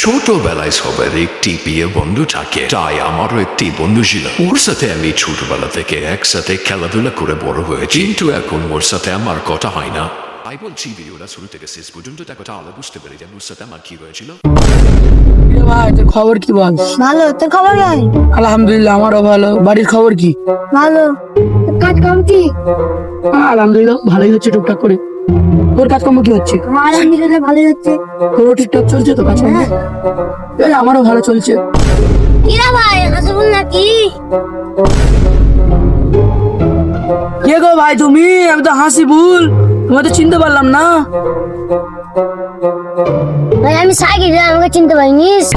ছোটবেলায় সবার একটি প্রিয় বন্ধু থাকে, তাই আমারও একটি বন্ধু ছিল। ওর সাথে আমি ছোটবেলা থেকে একসাথে খেলাধুলা করে বড় হয়েছি, কিন্তু এখন ওর সাথে আমার কথা হয় না। তাই বলছি, ভিডিওটা শুরু থেকে শেষ পর্যন্ত দেখো, তাহলে বুঝতে পেরে যাবে ওর সাথে আমার কি হয়েছিল। ভাই তোর খবর কি বল? ভালো, তোর খবর নাই? আলহামদুলিল্লাহ, আমারও ভালো। বাড়ির খবর কি? ভালো। তোর কাজ কাম কি? আলহামদুলিল্লাহ ভালোই হচ্ছে টুকটাক করে। তোর কাজকর্ম কি হচ্ছে? আমার আলহামদুলিল্লাহ ভালোই হচ্ছে। তোরও ঠিকঠাক চলছে তো কাজ? আমারও ভালো চলছে। কিরা ভাই, হাসবুল নাকি? কে গো ভাই তুমি? আমি তো হাসিবুল, তোমাকে তো চিনতে পারলাম না। ভাই আমি সাইকেল, আমাকে চিনতে পারিনিস?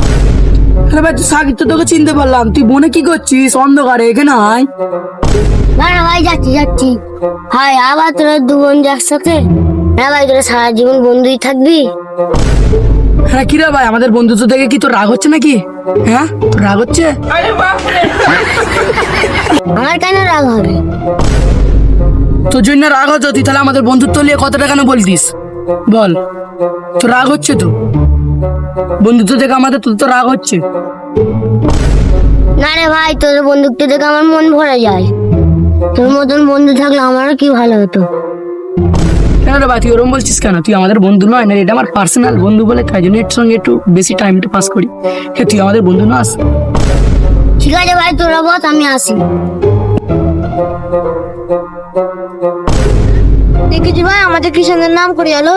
আরে ভাই তুই সাকিব, তো তোকে চিনতে পারলাম। তুই বনে কি করছিস অন্ধকারে? এখানে আয়। না না ভাই, যাচ্ছি। হাই, আবার তোরা দু বন্ধু একসাথে? হ্যাঁ ভাই, তোরা সারা জীবন বন্ধুই থাকবি? হ্যাঁ কিরে ভাই, আমাদের বন্ধুত্ব দেখে কি তোর রাগ হচ্ছে নাকি? হ্যাঁ তোর রাগ হচ্ছে? আমার কেন রাগ হবে? তোর জন্য রাগ হতো, তুই তাহলে আমাদের বন্ধুত্ব নিয়ে কথাটা কেন বলতিস? বল, তোর রাগ হচ্ছে তো? বন্ধুত্ব দেখে আমাদের তোর তো রাগ হচ্ছে। না রে ভাই, তোর বন্ধুত্ব দেখে আমার মন ভরে যায়। তোর মতন বন্ধু থাকলে আমারও কি ভালো হতো। কেন রে ভাই তুই ওরম বলছিস কেন? তুই আমাদের বন্ধু নয় না, এটা আমার পার্সোনাল বন্ধু বলে, তাই জন্য এর সঙ্গে একটু বেশি টাইমটা পাস করি। তুই আমাদের বন্ধু না? আস। ঠিক আছে ভাই, তোরা বস, আমি আসি। দেখেছি ভাই, আমাদের কৃষকের নাম করে গেল।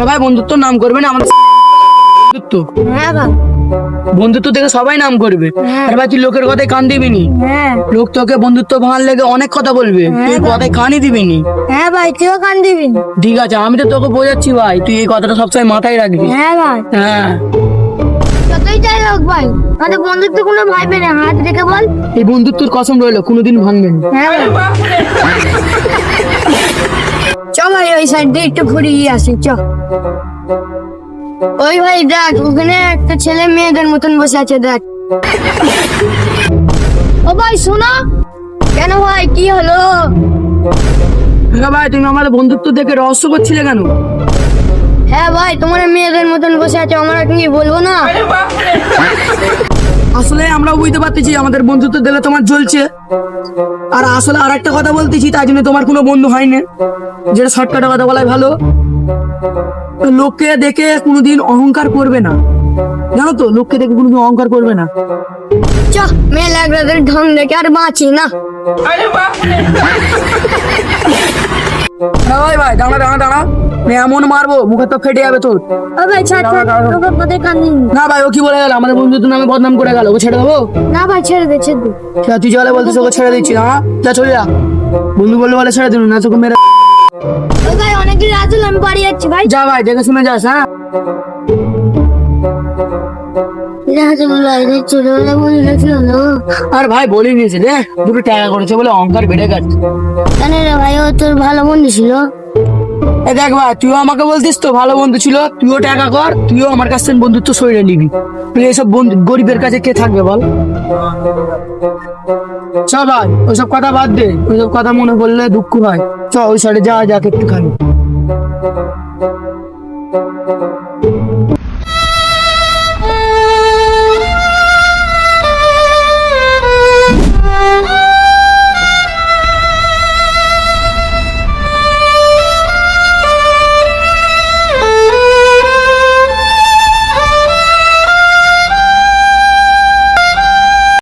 ভাই বন্ধুত্ব নাম করবে না আমাদের বন্ধুত্ব? হ্যাঁ ভাই। বন্ধুত্ব দেখে সবাই নাম করবে। আর ভাই তুই লোকের কথায় কান দিবি নি। হ্যাঁ লোক তোকে বন্ধুত্ব ভাঙার লেগে অনেক কথা বলবে, তুই কথায় কানই দিবি নি। হ্যাঁ ভাই, তুইও কান দিবি। ঠিক আছে, আমি তো তোকে বোঝাচ্ছি ভাই, তুই এই কথাটা সবসময় মাথায় রাখবি। হ্যাঁ ভাই। হ্যাঁ, যতই যাই হোক ভাই, আমাদের বন্ধুত্ব কোনো ভাইবে না, হাত রেখে বল। এই বন্ধুত্বর কসম রইলো, কোনোদিন ভাঙবে না। হ্যাঁ ভাই। চ ভাই, ওই সাইড দিয়ে একটু ঘুরিয়ে আসি, চ। ওই ভাই দেখ, ওখানে একটা ছেলে মেয়েদের মতন বসে আছে, দেখ। ও ভাই শোনো। কেন ভাই, কি হলো? ভাই তুমি আমাদের বন্ধুত্ব দেখে রহস্য করছিলে কেন? হ্যাঁ ভাই, তোমার মেয়েদের মতন বসে আছে, আমরা কি বলবো না? আসলে আমরা বুঝতে পারতেছি আমাদের বন্ধুত্ব দিলে তোমার জ্বলছে, আর আসলে আর একটা কথা বলতেছি, তাই জন্য তোমার কোনো বন্ধু হয়নি, যেটা শর্টকাটে কথা বলাই ভালো। লোককে দেখে কোনোদিন অহংকার করবে না, জানো তো? লোককে দেখে কোনোদিন অহংকার করবে না। চ, মেয়ে লাগলে ঢং দেখে আর বাঁচি না। ভাই ভাই দাঁড়া দাঁড়া দাঁড়া, এমন মারবো মুখে তো ফেটে যাবে তোর। ও ভাই ছাড়, তোকে পথে কান্দিন। না ভাই, ও কি বলে গেল? আমাদের বন্ধুত্ব নামে বদনাম করে গেল, ওকে ছেড়ে দেবো? না ভাই, ছেড়ে দে, ছেড়ে দে। তুই জলে বলতিস ওকে ছেড়ে দিচ্ছি? হ্যাঁ যা চলে যা, বন্ধু বললে বলে ছেড়ে দিন না, তোকে মেরে। ও ভাই, অনেকদিন রাত হলো, আমি বাড়ি যাচ্ছি ভাই। যা ভাই, দেখে শুনে যাস। হ্যাঁ ছোটবেলা বলে গেছিল না? আর ভাই বলে নিয়েছে রে, দুটো টাকা করেছে বলে অহংকার বেড়ে গেছে। কেন রে ভাই, ও তোর ভালো বন্ধু ছিল। এ দেখ ভাই, তুইও আমাকে বলতিস তো ভালো বন্ধু ছিল, তুইও টাকা কর, তুইও আমার কাছ থেকে বন্ধুত্ব সরিয়ে নিবি। তুই এইসব বন্ধু গরিবের কাছে কে থাকবে বল? চ ভাই, ওইসব কথা বাদ দে, ওইসব কথা মনে পড়লে দুঃখ হয়। চ ওই সাইডে যাওয়া যাক একটুখানি।